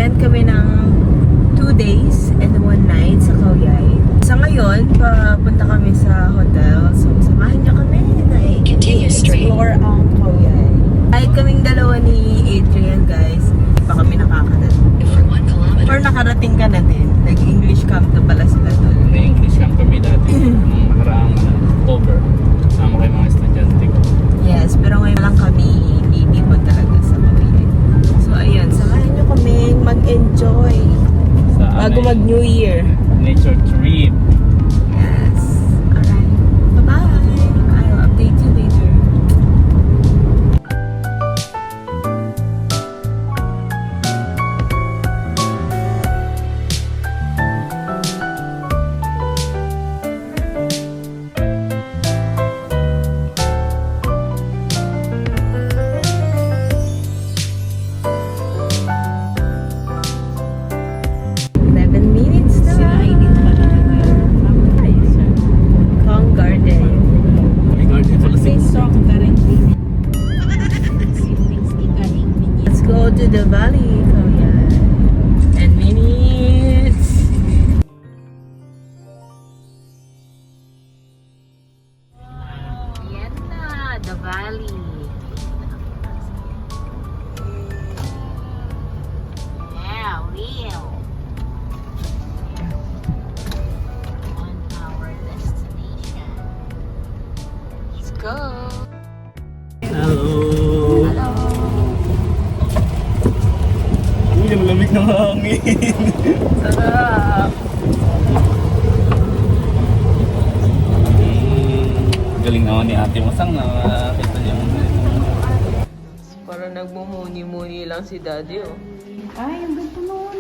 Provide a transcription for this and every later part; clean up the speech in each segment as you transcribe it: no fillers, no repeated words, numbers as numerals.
nag-extend kami ng 2 days and 1 night sa Khao. Sa ngayon, papunta kami sa hotel. So, samahan niyo kami na i-explore ang Khao. Kahit kaming dalawa ni Adrian, guys, hindi pa kami nakakarating. Or nakarating ka na din. Nag-English camp na pala sila doon. Nag-English camp kami dati. Nakaraang October. Kasama kayo mga estudyante ko. Yes, pero ngayon lang kami iipon talaga sa Khao. So, ayun, samahan niyo kami mag-enjoy bago mag-New Year. Nature trip. Yes. Alright. Bye-bye. I'll update you later. To the valley, Khao. And minutes. Yan na, the valley. Yeah, real. On our destination. Let's go. Hello. Hello. Uy, ang lamig ng hangin. Sarap. Galing naman ni Ate Masang na kita niya. Parang nagmumuni-muni lang si Daddy, oh. Ay, ang ganda naman.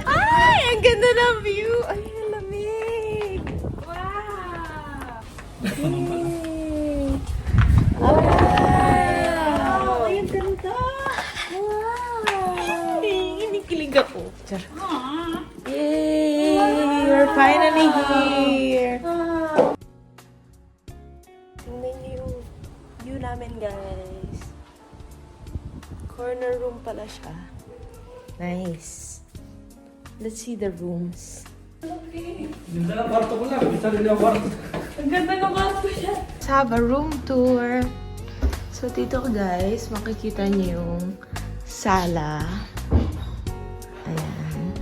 Ay, ang ganda ng view. Ay, ang lamig. Wow. Wow. Ay, ang ganda. Wow. Kinikilig ako. Char. Yay! We're finally here. Tingnan niyo yung view namin, guys. Corner room pala siya. Nice. Let's see the rooms. Ganda ng kwarto ko lang. Bisa rin ang kwarto. Ang ganda ng kwarto siya. Let's have a room tour. So, dito guys, makikita niyo yung sala. Ayan.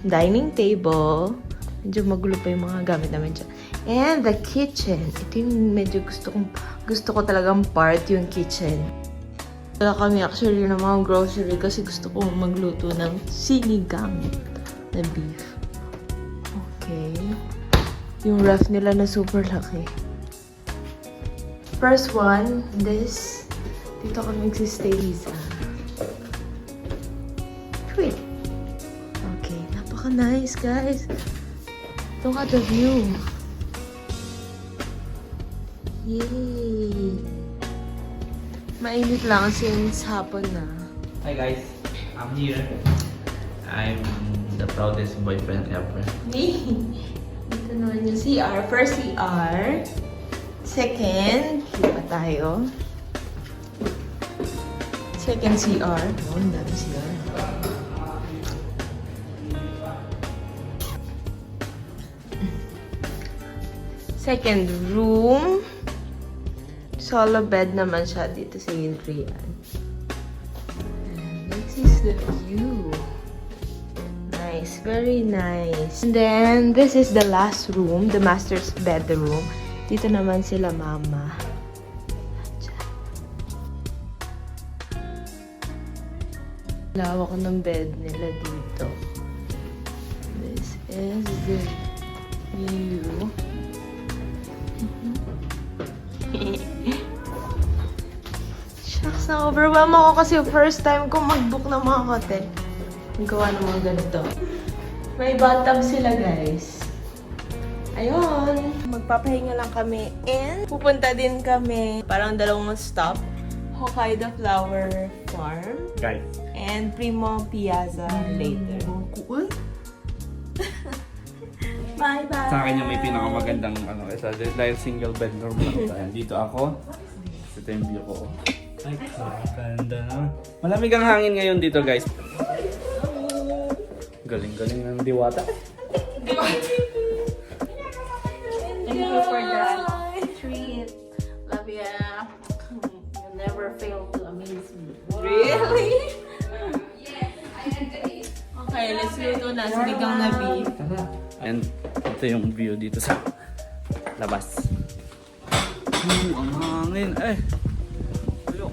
Dining table. Medyo magulo pa yung mga gamit namin dyan. And the kitchen. Ito yung medyo gusto ko talagang part, yung kitchen. Wala kami actually ng mga grocery kasi gusto ko magluto ng sinigang na beef. Okay. Yung ref nila na super laki. First one, this. Dito kami magsistay, Lisa. Wait. Okay, napaka-nice, guys. Look at the view. Yay! Mainit lang since hapon na. Hi guys, I'm here. I'm the proudest boyfriend ever. Dito naman yung CR. First CR. Second, pa tayo. Second CR. Oh, ang dami CR. Second room. Solo bed naman siya dito sa Adrian. And this is the view. Nice. Very nice. And then, this is the last room. The master's bedroom. Dito naman sila mama. Lawak ng bed nila dito. This is the view. Shucks, na-overwhelm ako kasi first time ko mag-book ng mga hotel. Magawa ng mga ganito. May bathtub sila, guys. Ayun. Magpapahinga lang kami and pupunta din kami parang dalawang stop. Hokkaido Flower Farm Guys. and Primo Piazza later. Bye-bye! Sa akin yung may pinakamagandang ano, isa dahil single bed normal lang tayo. Dito ako. Si Ito yung view ko. Ay, ganda naman. Malamig ang hangin ngayon dito, guys. Galing-galing ng diwata. Thank you for that treat. Love ya. You never fail to amaze me. Really? Okay, let's luto na. Sinigang na beef. And ito yung view dito sa labas. Ang hangin. Look.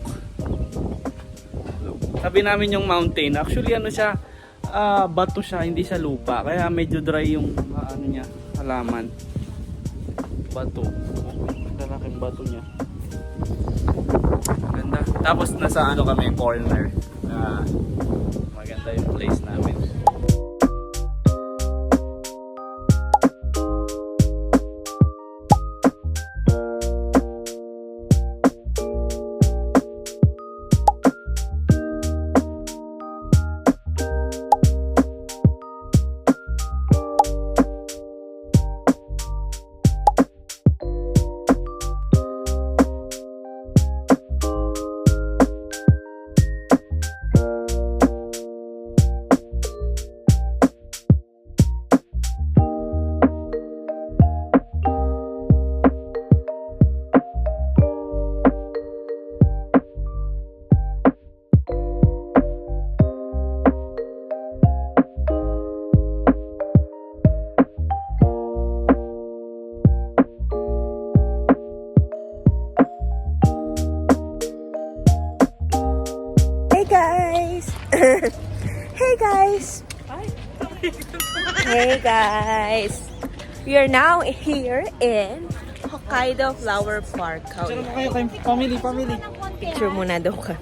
Sabi namin yung mountain. Actually ano siya, bato siya, hindi siya lupa. Kaya medyo dry yung ano niya, halaman. Bato. Lalaking bato niya. Maganda. Tapos nasa ano kami, corner. Maganda yung place namin. Hey guys! Hey guys! We are now here in Hokkaido Flower Park, Khao. Picture mo kayo, family. Picture muna daw ka.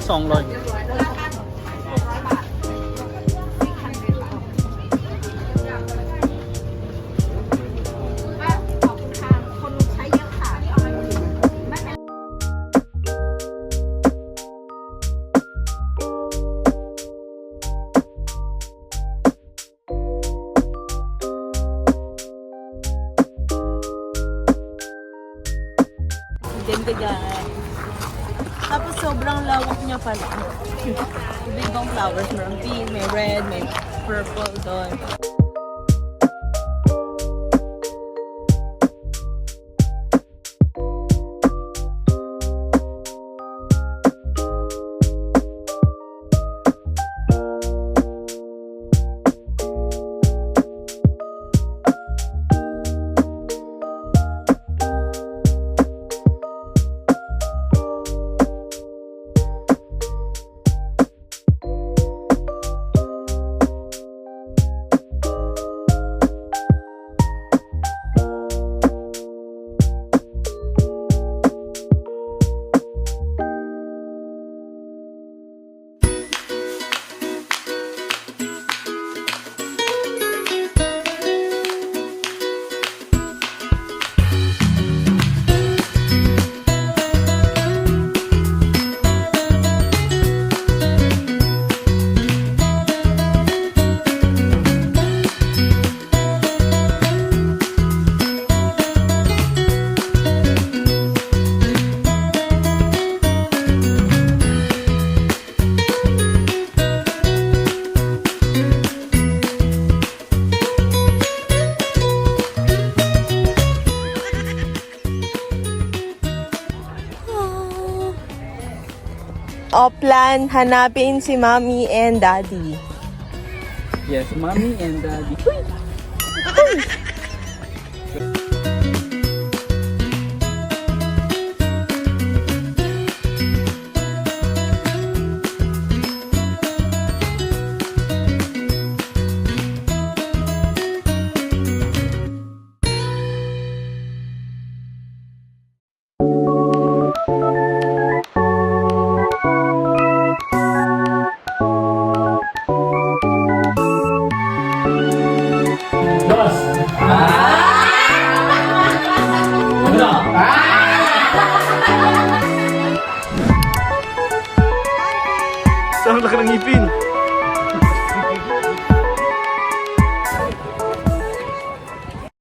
Song Lord. Ganda guys. Tapos sobrang lawak niya pala. Ibang flowers. May pink, may red, may purple doon. O plan, hanapin si mommy and daddy. Yes, mommy and daddy. Ang laki ng ngipin.